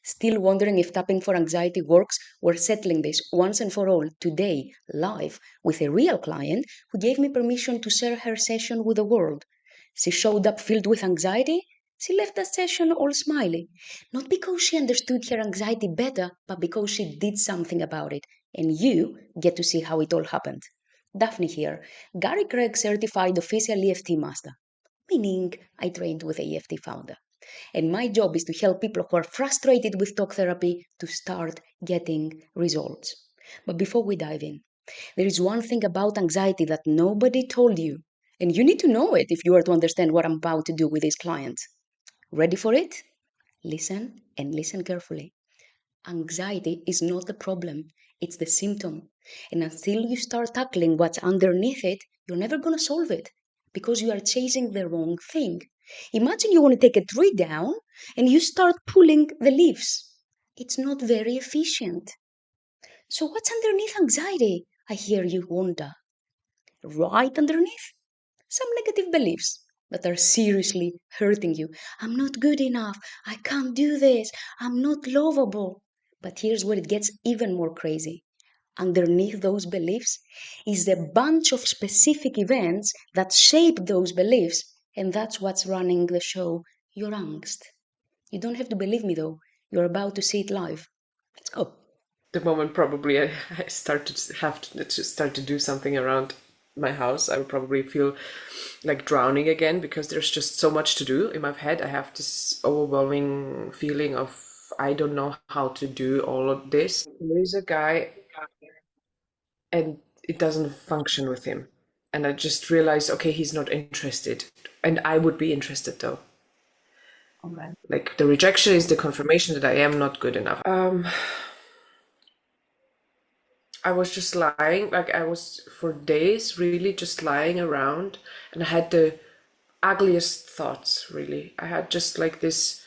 Still wondering if tapping for anxiety works? We're settling this once and for all today, live, with a real client who gave me permission to share her session with the world. She showed up filled with anxiety. She left the session all smiley. Not because she understood her anxiety better, but because she did something about it. And you get to see how it all happened. Dafni here, Gary Craig certified official EFT master, meaning I trained with a EFT founder. And my job is to help people who are frustrated with talk therapy to start getting results. But before we dive in, there is one thing about anxiety that nobody told you, and you need to know it if you are to understand what I'm about to do with this client. Ready for it? Listen and listen carefully. Anxiety is not the problem, it's the symptom. And until you start tackling what's underneath it, you're never going to solve it because you are chasing the wrong thing. Imagine you want to take a tree down and you start pulling the leaves. It's not very efficient. So, what's underneath anxiety? I hear you wonder. Right underneath? Some negative beliefs that are seriously hurting you. I'm not good enough. I can't do this. I'm not lovable. But here's where it gets even more crazy. Underneath those beliefs is a bunch of specific events that shape those beliefs, and that's what's running the show, your angst. You don't have to believe me though. You're about to see it live. Let's go. The moment probably I start to have to start to do something around my house, I would probably feel like drowning again because there's just so much to do in my head. I have this overwhelming feeling of I don't know how to do all of this. There is a guy and it doesn't function with him. And I just realized, okay, he's not interested. And I would be interested though. Okay. Like the rejection is the confirmation that I am not good enough. I was just lying, like I was for days really just lying around and I had the ugliest thoughts really. I had just like this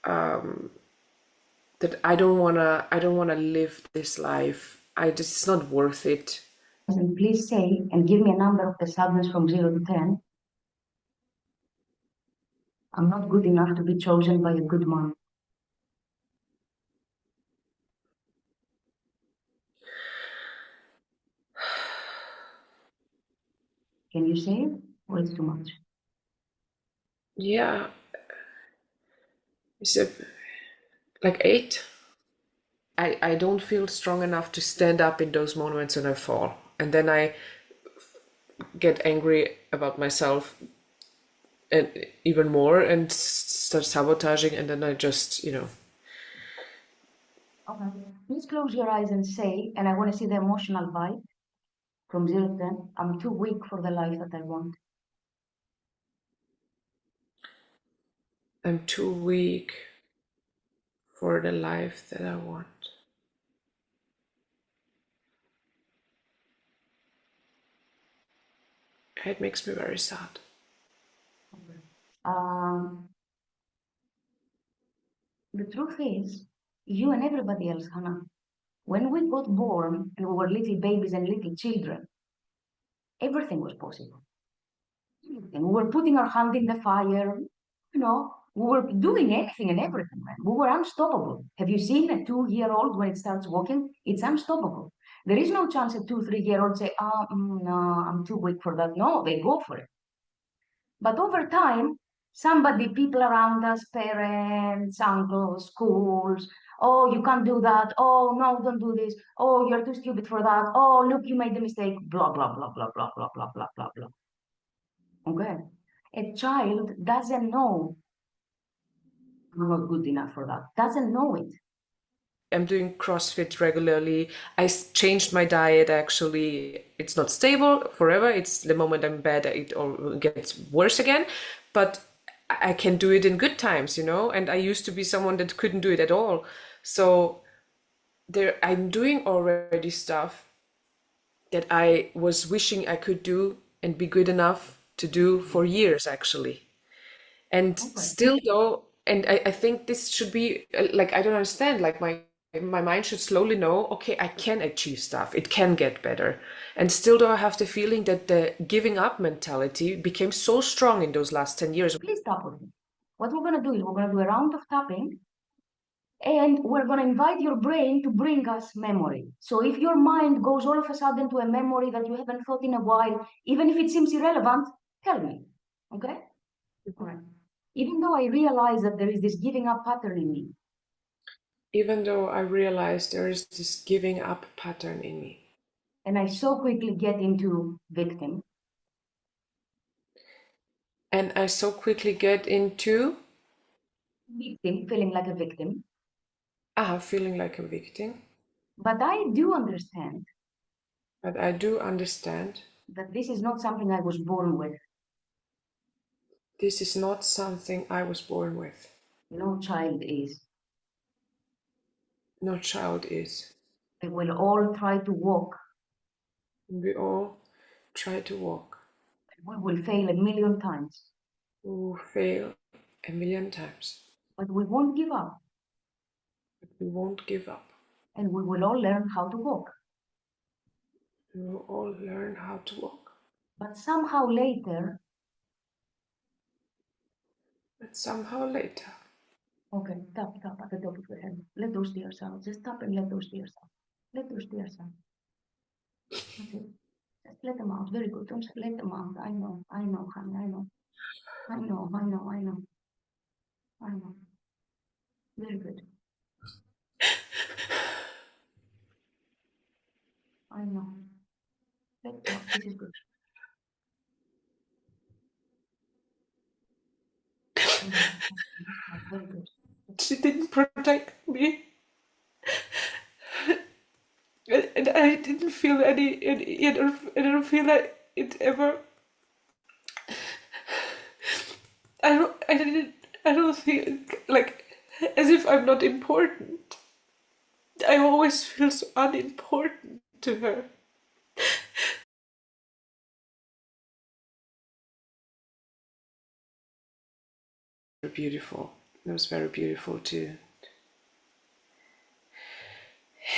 that I don't wanna live this life. I just it's not worth it. And please say and give me a number of the sadness from 0 to 10. I'm not good enough to be chosen by a good man. Can you say it? Or it's too much? Yeah, it's a, like 8. I don't feel strong enough to stand up in those moments when I fall. And then I get angry about myself and even more and start sabotaging and then I just, Okay. Please close your eyes and say, and I want to see the emotional vibe from 0 to 10. I'm too weak for the life that I want. I'm too weak for the life that I want. It makes me very sad. Um, the truth is, you and everybody else, Hannah, when we got born and we were little babies and little children, everything was possible. And we were putting our hand in the fire, we were doing anything and everything, man. We were unstoppable. Have you seen a 2-year-old when it starts walking? It's unstoppable. There is no chance a 2, 3-year-old say, no, I'm too weak for that. No, they go for it. But over time, people around us, parents, uncles, schools, oh, you can't do that. Oh, no, don't do this. Oh, you're too stupid for that. Oh, look, you made the mistake. Blah, blah, blah, blah, blah, blah, blah, blah, blah, blah. Okay. A child doesn't know I'm not good enough for that. Doesn't know it. I'm doing CrossFit regularly. I changed my diet actually. It's not stable forever. It's the moment I'm bad, it all gets worse again. But I can do it in good times, and I used to be someone that couldn't do it at all. So I'm doing already stuff that I was wishing I could do and be good enough to do for years actually. And Okay. still though, and I think this should be like I don't understand, like my mind should slowly know, okay, I can achieve stuff. It can get better. And still though I have the feeling that the giving up mentality became so strong in those last 10 years. Please tap with me. What we're going to do is we're going to do a round of tapping. And we're going to invite your brain to bring us memory. So if your mind goes all of a sudden to a memory that you haven't thought in a while, even if it seems irrelevant, tell me. Okay? All right. Even though I realize that there is this giving up pattern in me, Even though I realize there is this giving up pattern in me, and I so quickly get into victim, and I so quickly get into feeling like a victim, feeling like a victim, but I do understand but I do understand that this is not something I was born with. this is not something I was born with. No child is. No child is. We will all try to walk. We all try to walk. We will fail a million times, We will fail a million times, but we won't give up, but we won't give up. and we will all learn how to walk. We will all learn how to walk. But somehow later, But somehow later, okay, tap at the top of your head. Let those tears out. Just tap and let those tears out. Let those tears out. That's it. Just let them out. Very good. Don't let them out. I know, honey, I know. I know, I know, I know. I know. Very good. I know. Let go. This is good. I know. Very good. she didn't protect me. And I didn't feel I don't feel like it ever. I don't think like as if I'm not important. I always feel so unimportant to her. Beautiful. It was very beautiful too.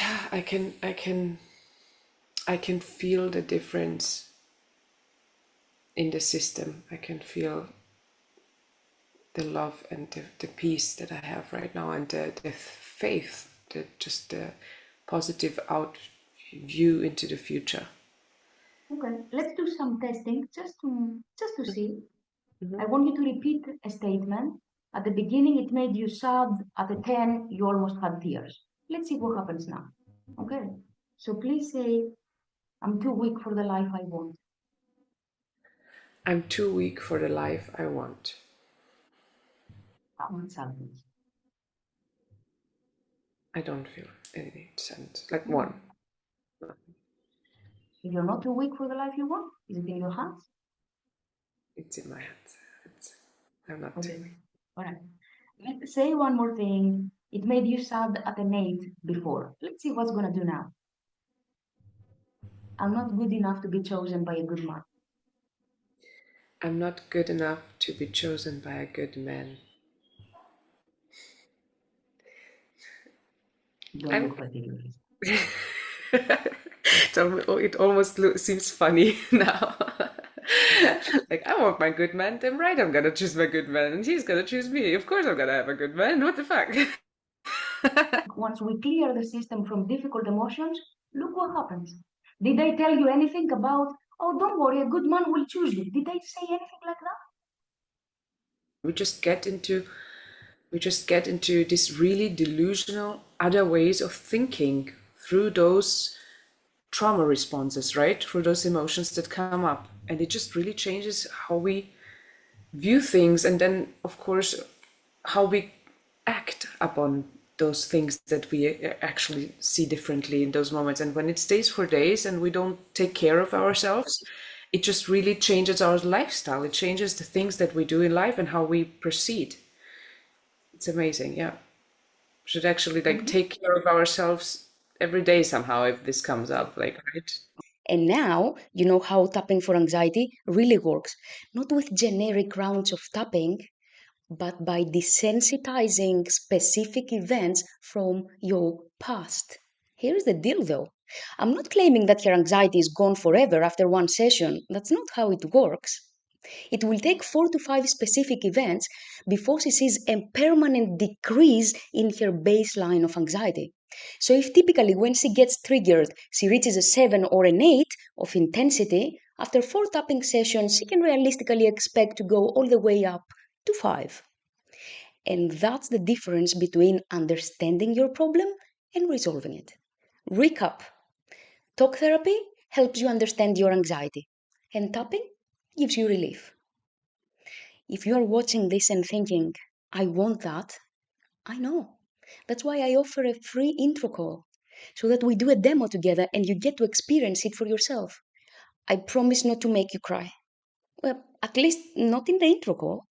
Yeah, I can feel the difference in the system. I can feel the love and the peace that I have right now, and the faith, the positive out view into the future. Okay, let's do some testing just to see. I want you to repeat a statement. At the beginning, it made you sad. At the 10, you almost had tears. Let's see what happens now. Okay, so please say, I'm too weak for the life I want. I'm too weak for the life I want. I want sadness. I don't feel any sense. Like one. If you're not too weak for the life you want, is it in your hands? It's in my hands. I'm not too Okay, weak. all right. Let's say one more thing. It made you sad at an 8 before. Let's see what's gonna do now. I'm not good enough to be chosen by a good man. I'm not good enough to be chosen by a good man. Don't I'm look particularly. it almost seems funny now. Like, I want my good man, then right, I'm gonna choose my good man, and he's gonna choose me. Of course, I'm gonna have a good man. What the fuck? Once we clear the system from difficult emotions, look what happens. Did they tell you anything about, oh, don't worry, a good man will choose you? Did they say anything like that? we just get into we just get into this really delusional other ways of thinking through those trauma responses, right? Through those emotions that come up, and it just really changes how we view things, and then of course how we act upon those things that we actually see differently in those moments. And when it stays for days and we don't take care of ourselves, it just really changes our lifestyle. It changes the things that we do in life and how we proceed. It's amazing. Yeah, should actually like take care of ourselves every day somehow if this comes up, like, right? And now you know how tapping for anxiety really works. Not with generic rounds of tapping, but by desensitizing specific events from your past. Here's the deal though. I'm not claiming that your anxiety is gone forever after one session. That's not how it works. It will take 4 to 5 specific events before she sees a permanent decrease in her baseline of anxiety. So, if typically when she gets triggered, she reaches a 7 or an 8 of intensity, after 4 tapping sessions, she can realistically expect to go all the way up to 5. And that's the difference between understanding your problem and resolving it. Recap: talk therapy helps you understand your anxiety, and tapping gives you relief. If you are watching this and thinking, I want that, I know. That's why I offer a free intro call, so that we do a demo together and you get to experience it for yourself. I promise not to make you cry. Well, at least not in the intro call.